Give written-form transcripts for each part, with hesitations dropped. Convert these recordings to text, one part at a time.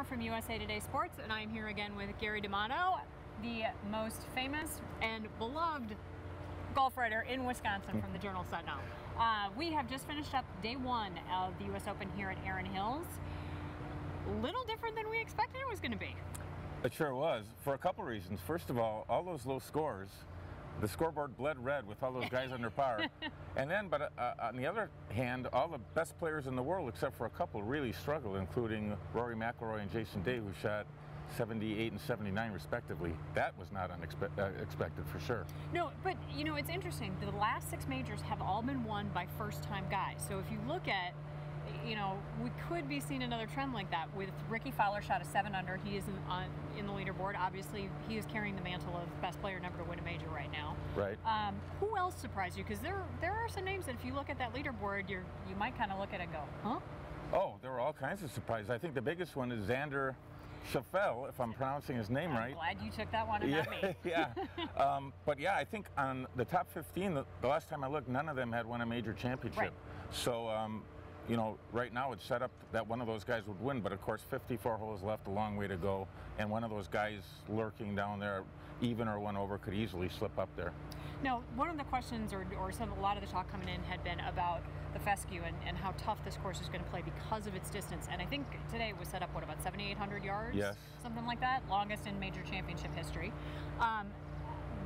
Armour from USA Today Sports, and I'm here again with Gary D'Amato, the most famous and beloved golf writer in Wisconsin from the Journal Sentinel. We have just finished up day one of the US Open here at Erin Hills. Little different than we expected it was going to be. It sure was, for a couple reasons. First of all those low scores, the scoreboard bled red with all those guys under par. And then, but on the other hand, all the best players in the world, except for a couple, really struggled, including Rory McIlroy and Jason Day, who shot 78 and 79 respectively. That was not expected for sure. No, but you know, it's interesting. The last 6 majors have all been won by first-time guys. So if you look at, you know, we could be seeing another trend like that with Ricky Fowler shot a 7 under. He is in the leaderboard. Obviously, he is carrying the mantle of best player never to win a major right now. Right. Who else surprised you? Because there are some names that if you look at that leaderboard, you might kind of look at it and go, huh? Oh, there were all kinds of surprises. I think the biggest one is Xander Schauffele, if I'm pronouncing his name right. I'm glad you took that one and not me. Yeah. But yeah, I think on the top 15, the last time I looked, none of them had won a major championship. Right. So, you know, right now it's set up that one of those guys would win, but of course 54 holes left, a long way to go, and one of those guys lurking down there, even or one over, could easily slip up there. Now, one of the questions, or a lot of the talk coming in had been about the fescue and how tough this course is going to play because of its distance. And I think today it was set up, what, about 7,800 yards? Yes. Something like that, longest in major championship history.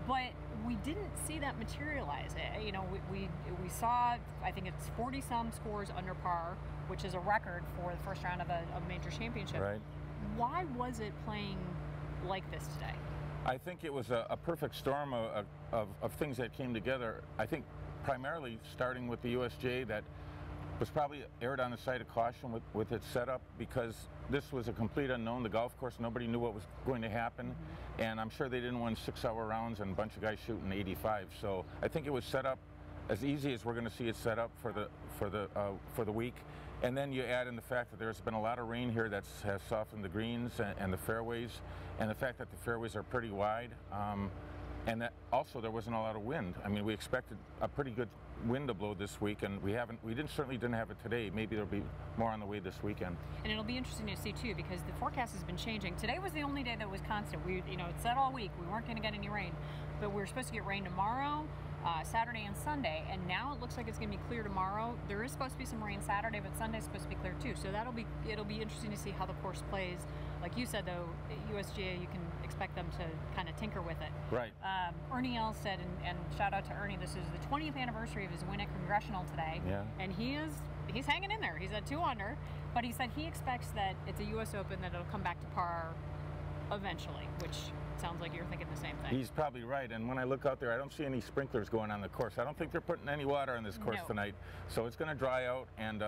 But we didn't see that materialize. You know, we saw, I think it's 40-some scores under par, which is a record for the first round of a major championship. Right. Why was it playing like this today? I think it was a perfect storm of things that came together. I think primarily starting with the USGA, that was probably erred on the side of caution with its setup, because this was a complete unknown. The golf course, nobody knew what was going to happen, and I'm sure they didn't win 6-hour rounds and a bunch of guys shooting 85. So I think it was set up as easy as we're going to see it set up for the week. And then you add in the fact that there's been a lot of rain here that has softened the greens and the fairways, and the fact that the fairways are pretty wide. And that also there wasn't a lot of wind. I mean, we expected a pretty good wind to blow this week, and we certainly didn't have it today. Maybe there'll be more on the way this weekend. And it'll be interesting to see too, because the forecast has been changing. Today was the only day that was constant. It said all week we weren't going to get any rain, but we were supposed to get rain tomorrow, Saturday and Sunday, and now it looks like it's going to be clear tomorrow. There is supposed to be some rain Saturday, but Sunday's supposed to be clear too. So it'll be interesting to see how the course plays. Like you said, though, USGA, you can expect them to kind of tinker with it. Right. Ernie L said, and shout out to Ernie, this is the 20th anniversary of his win at Congressional today. Yeah. And he's hanging in there. He's at 2 under, but he said he expects that it's a US Open that it'll come back to par eventually, which sounds like you're thinking the same thing. He's probably right, and when I look out there, I don't see any sprinklers going on the course. I don't think they're putting any water on this course tonight. So it's going to dry out, and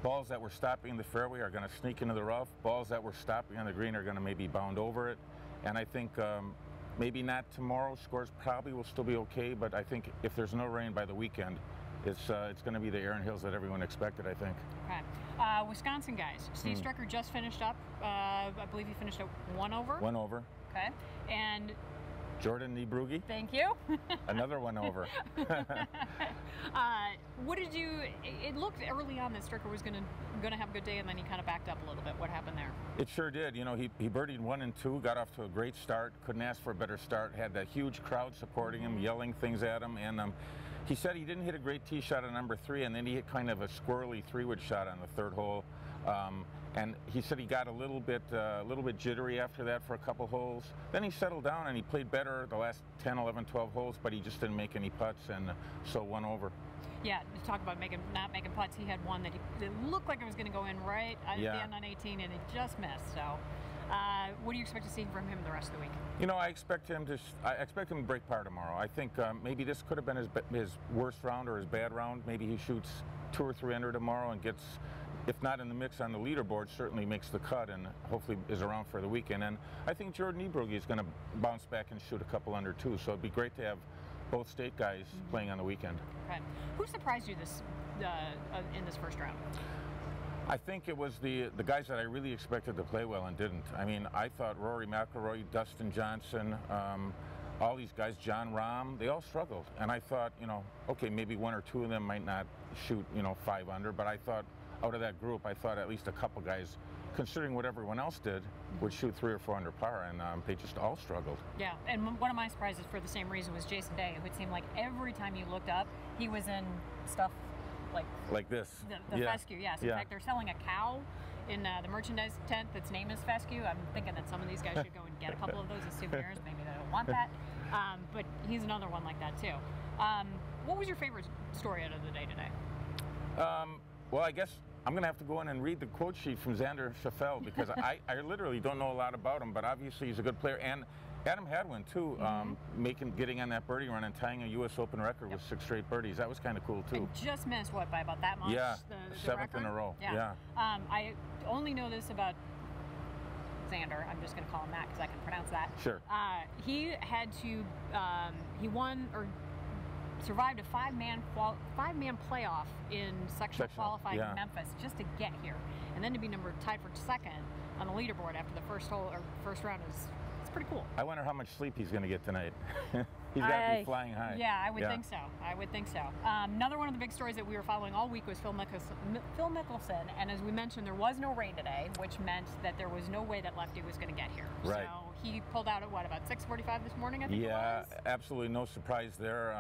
balls that were stopping in the fairway are going to sneak into the rough. Balls that were stopping on the green are going to maybe bound over it. And I think maybe not tomorrow. Scores probably will still be okay, but I think if there's no rain by the weekend, it's going to be the Erin Hills that everyone expected, I think. Okay. Wisconsin guys. Steve Stricker just finished up. I believe he finished at 1 over. 1 over. Okay. And Jordan Niebrugge. Thank you. Another 1 over. What did you? It looked early on that Stricker was going to have a good day, and then he kind of backed up a little bit. What happened there? It sure did. You know, he birdied 1 and 2, got off to a great start. Couldn't ask for a better start. Had that huge crowd supporting him, yelling things at him, and he said he didn't hit a great tee shot on number 3, and then he hit kind of a squirrely 3-wood shot on the 3rd hole. And he said he got a little bit jittery after that for a couple holes. Then he settled down and he played better the last 10, 11, 12 holes, but he just didn't make any putts, and so 1 over. Yeah, to talk about not making putts, he had one that looked like it was going to go in right at the end on 18, and it just missed. So, what do you expect to see from him the rest of the week? You know, I expect him to break par tomorrow. I think maybe this could have been his worst round or his bad round. Maybe he shoots 2 or 3 under tomorrow and gets, if not in the mix on the leaderboard, certainly makes the cut and hopefully is around for the weekend. And I think Jordan Niebrugge is going to bounce back and shoot a couple under too. So it'd be great to have both state guys playing on the weekend. Okay. Who surprised you in this first round? I think it was the guys that I really expected to play well and didn't. I mean, I thought Rory McIlroy, Dustin Johnson, all these guys, John Rahm, they all struggled. And I thought, you know, okay, maybe 1 or 2 of them might not shoot, 5 under, but I thought out of that group, I thought at least a couple guys considering what everyone else did, would shoot 3 or 4 under par, and they just all struggled. Yeah, and one of my surprises for the same reason was Jason Day, who it seemed like every time you looked up, he was in stuff like this. The fescue, yes. In fact, they're selling a cow in the merchandise tent that's name is fescue. I'm thinking that some of these guys should go and get a couple of those as souvenirs. Maybe they don't want that. But he's another one like that, too. What was your favorite story out of the day today? Well, I guess I'm going to have to go in and read the quote sheet from Xander Schauffele, because I literally don't know a lot about him, but obviously he's a good player. And Adam Hadwin, too, getting on that birdie run and tying a U.S. Open record with 6 straight birdies. That was kind of cool, too. And just missed, what, by about that much? Yeah, the 7th record? in a row. Yeah. I only know this about Xander. I'm just going to call him that because I can pronounce that. Sure. He had to, he won, or survived a five-man playoff in sectional qualifying in Memphis just to get here, and then to be tied for second on the leaderboard after the first round is pretty cool. I wonder how much sleep he's going to get tonight. He's got to be flying high. Yeah, I would think so. I would think so. Another one of the big stories that we were following all week was Phil Mickelson, and as we mentioned, there was no rain today, which meant that there was no way that Lefty was going to get here. Right. So he pulled out at what, about 6:45 this morning, I think it was? Yeah, absolutely no surprise there.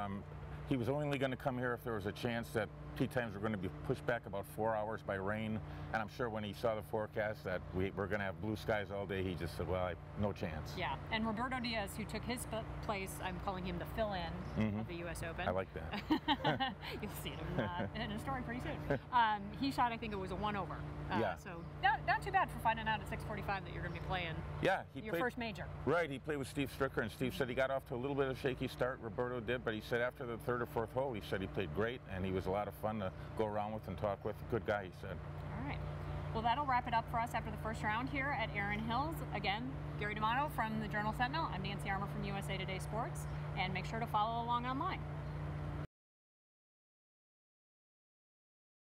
He was only going to come here if there was a chance that tee times were going to be pushed back about 4 hours by rain. And I'm sure when he saw the forecast that we're going to have blue skies all day, he just said, well, no chance. Yeah, and Roberto Diaz, who took his place, I'm calling him the fill-in of the U.S. Open. I like that. You'll see it in a story pretty soon. He shot, I think it was a 1-over. So not too bad for finding out at 6:45 that you're going to be playing your first major. Right, he played with Steve Stricker, and Steve said he got off to a little bit of a shaky start. Roberto did, but he said after the 3rd or 4th hole, he said he played great, and he was a lot of fun to go around with and talk with. Good guy, he said. All right. Well, that'll wrap it up for us after the first round here at Erin Hills. Again, Gary D'Amato from the Journal Sentinel. I'm Nancy Armour from USA Today Sports, and make sure to follow along online.